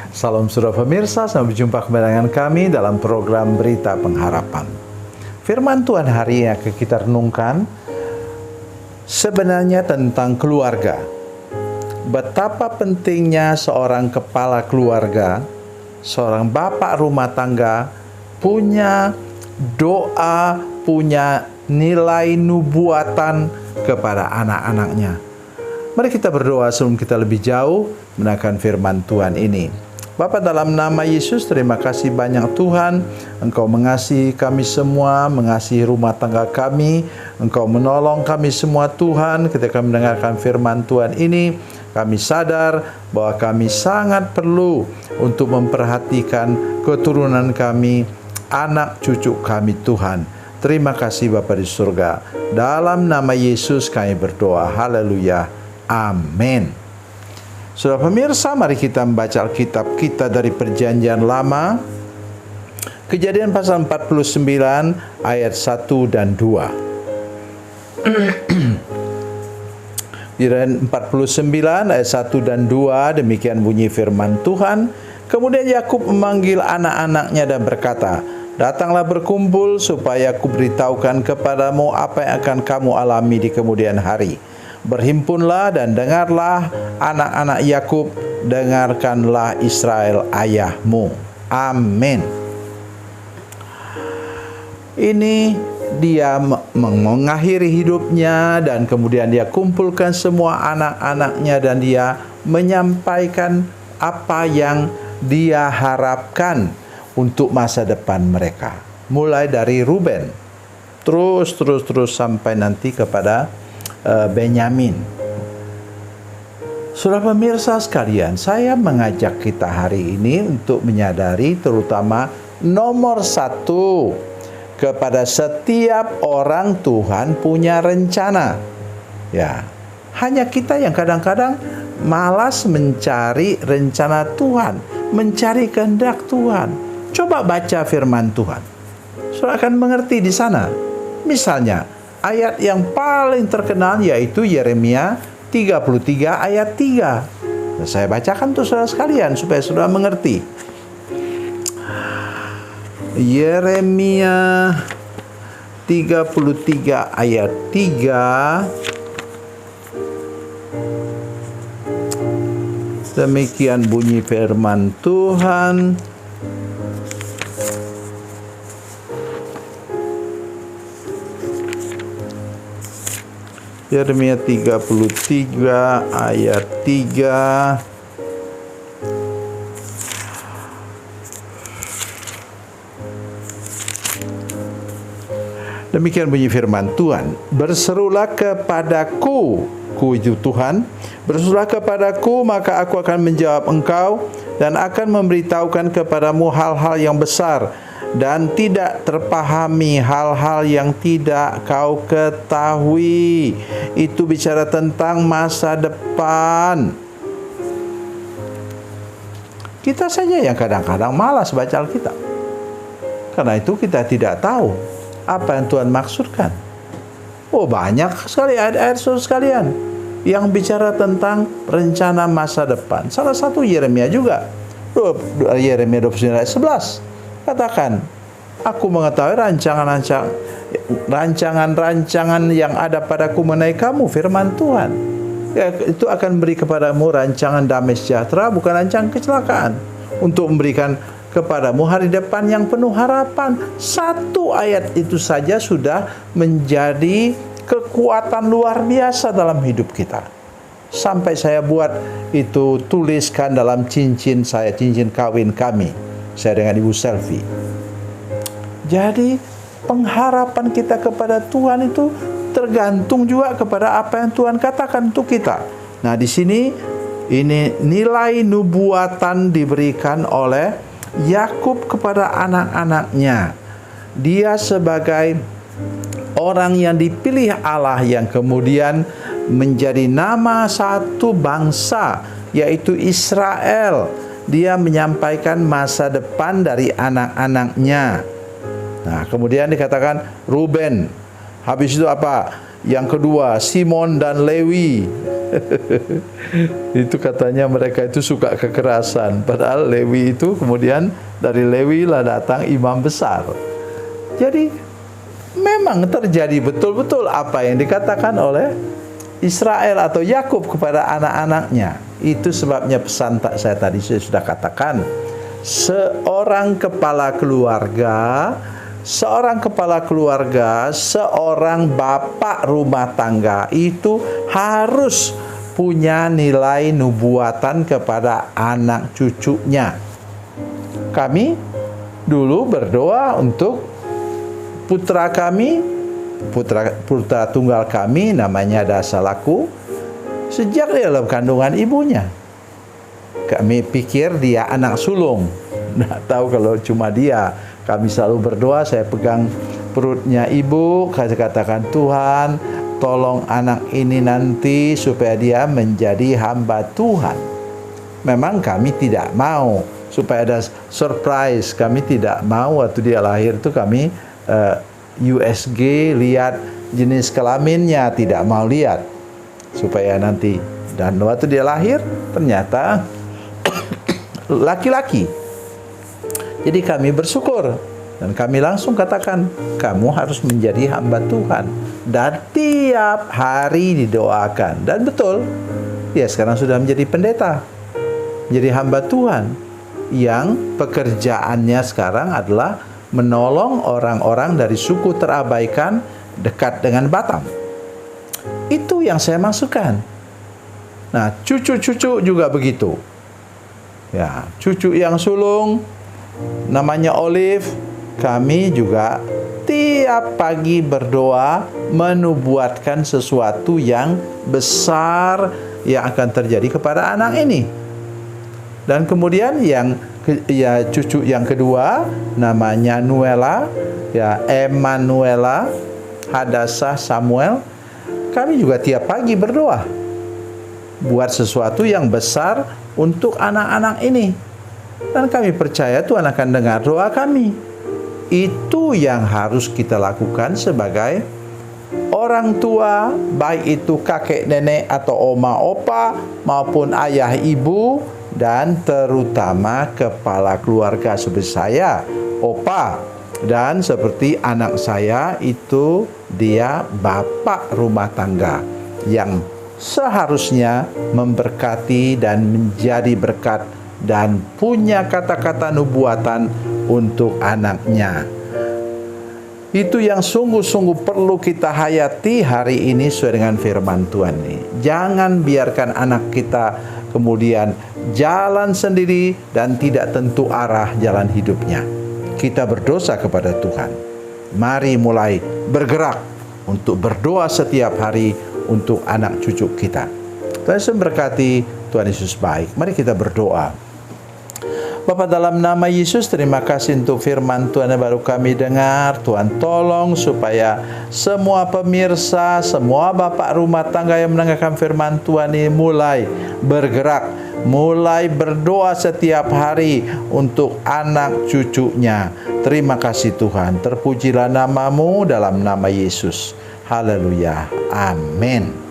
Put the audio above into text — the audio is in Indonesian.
Salam saudara pemirsa, sampai jumpa kembali dengan kami dalam program Berita Pengharapan. Firman Tuhan hari ini akan kita renungkan sebenarnya tentang keluarga. Betapa pentingnya seorang kepala keluarga, seorang bapak rumah tangga punya doa, punya nilai nubuatan kepada anak-anaknya. Mari kita berdoa sebelum kita lebih jauh mendengarkan firman Tuhan ini. Bapa, dalam nama Yesus, terima kasih banyak Tuhan. Engkau mengasihi kami semua, mengasihi rumah tangga kami. Engkau menolong kami semua Tuhan. Ketika mendengarkan firman Tuhan ini, kami sadar bahwa kami sangat perlu untuk memperhatikan keturunan kami, anak cucu kami Tuhan. Terima kasih Bapa di surga. Dalam nama Yesus kami berdoa. Haleluya. Amin. Saudara pemirsa, mari kita membaca Alkitab kita dari Perjanjian Lama. Kejadian pasal 49 ayat 1 dan 2. Kejadian 49 ayat 1 dan 2, demikian bunyi firman Tuhan. Kemudian Yakub memanggil anak-anaknya dan berkata, "Datanglah berkumpul supaya aku beritahukan kepadamu apa yang akan kamu alami di kemudian hari. Berhimpunlah dan dengarlah anak-anak Yakub, dengarkanlah Israel ayahmu." Amin. Ini dia mengakhiri hidupnya dan kemudian dia kumpulkan semua anak-anaknya dan dia menyampaikan apa yang dia harapkan untuk masa depan mereka. Mulai dari Ruben, terus sampai nanti kepada Benyamin. Saudara pemirsa sekalian, saya mengajak kita hari ini untuk menyadari terutama nomor satu, kepada setiap orang Tuhan punya rencana. Ya, hanya kita yang kadang-kadang malas mencari rencana Tuhan, mencari kehendak Tuhan. Coba baca firman Tuhan, saudara akan mengerti di sana. Misalnya, ayat yang paling terkenal yaitu Yeremia 33 ayat 3. Nah, saya bacakan tuh saudara sekalian supaya saudara mengerti. Yeremia 33 ayat 3. Demikian bunyi firman Tuhan. Yeremia 33 ayat 3. Demikian bunyi firman Tuhan. "Berserulah kepadaku," ku itu Tuhan, "berserulah kepadaku, maka aku akan menjawab engkau dan akan memberitahukan kepadamu hal-hal yang besar dan tidak terpahami, hal-hal yang tidak kau ketahui." Itu bicara tentang masa depan. Kita saja yang kadang-kadang malas baca Alkitab. Karena itu kita tidak tahu apa yang Tuhan maksudkan. Oh, banyak sekali ayat-ayat saudara sekalian yang bicara tentang rencana masa depan. Salah satu Yeremia juga. Yeremia 29 ayat 11. Katakan, "Aku mengetahui rancangan yang ada padaku mengenai kamu," firman Tuhan. Ya, itu akan beri kepadamu rancangan damai sejahtera, bukan rancangan kecelakaan, untuk memberikan kepadamu hari depan yang penuh harapan. Satu ayat itu saja sudah menjadi kekuatan luar biasa dalam hidup kita. Sampai saya buat itu, tuliskan dalam cincin saya, cincin kawin kami, saya dengan Ibu Selvi. Jadi pengharapan kita kepada Tuhan itu tergantung juga kepada apa yang Tuhan katakan untuk kita. Nah, di sini ini nilai nubuatan diberikan oleh Yakub kepada anak-anaknya. Dia sebagai orang yang dipilih Allah yang kemudian menjadi nama satu bangsa, yaitu Israel. Dia menyampaikan masa depan dari anak-anaknya. Nah, kemudian dikatakan Ruben. Habis itu apa? Yang kedua, Simon dan Lewi. Itu katanya mereka itu suka kekerasan. Padahal Lewi itu kemudian dari Lewi lah datang imam besar. Jadi memang terjadi betul-betul apa yang dikatakan oleh Israel atau Yakub kepada anak-anaknya. Itu sebabnya pesan saya tadi saya sudah katakan. Seorang kepala keluarga, seorang bapak rumah tangga itu harus punya nilai nubuatan kepada anak cucunya. Kami dulu berdoa untuk putra kami, putra tunggal kami namanya Dasalaku, sejak di dalam kandungan ibunya. Kami pikir dia anak sulung. Nggak tahu kalau cuma dia. Kami selalu berdoa, saya pegang perutnya ibu, saya katakan, Tuhan, tolong anak ini nanti supaya dia menjadi hamba Tuhan. Memang kami tidak mau supaya ada surprise. Kami tidak mau waktu dia lahir itu kami USG lihat jenis kelaminnya, tidak mau lihat supaya nanti. Dan waktu dia lahir ternyata laki-laki. Jadi kami bersyukur dan kami langsung katakan, kamu harus menjadi hamba Tuhan. Dan tiap hari didoakan. Dan betul, dia sekarang sudah menjadi pendeta, menjadi hamba Tuhan, yang pekerjaannya sekarang adalah menolong orang-orang dari suku terabaikan dekat dengan Batam. Itu yang saya masukkan. Nah, cucu-cucu juga begitu. Ya, cucu yang sulung namanya Olive, kami juga tiap pagi berdoa menubuatkan sesuatu yang besar yang akan terjadi kepada anak ini. Dan kemudian cucu yang kedua namanya Nuela, ya Emanuela Hadassah Samuel. Kami juga tiap pagi berdoa buat sesuatu yang besar untuk anak-anak ini. Dan kami percaya Tuhan akan dengar doa kami. Itu yang harus kita lakukan sebagai orang tua, baik itu kakek nenek atau oma opa maupun ayah ibu, dan terutama kepala keluarga seperti saya, opa, dan seperti anak saya itu dia bapak rumah tangga yang seharusnya memberkati dan menjadi berkat dan punya kata-kata nubuatan untuk anaknya. Itu yang sungguh-sungguh perlu kita hayati hari ini sesuai dengan firman Tuhan ini. Jangan biarkan anak kita kemudian jalan sendiri dan tidak tentu arah jalan hidupnya. Kita berdosa kepada Tuhan. Mari mulai bergerak untuk berdoa setiap hari untuk anak cucu kita. Tuhan Yesus memberkati, Tuhan Yesus baik. Mari kita berdoa. Bapa, dalam nama Yesus, terima kasih untuk firman Tuhan yang baru kami dengar. Tuhan tolong supaya semua pemirsa, semua bapak rumah tangga yang mendengarkan firman Tuhan ini mulai bergerak, mulai berdoa setiap hari untuk anak cucunya. Terima kasih Tuhan, terpujilah namamu dalam nama Yesus. Haleluya, amin.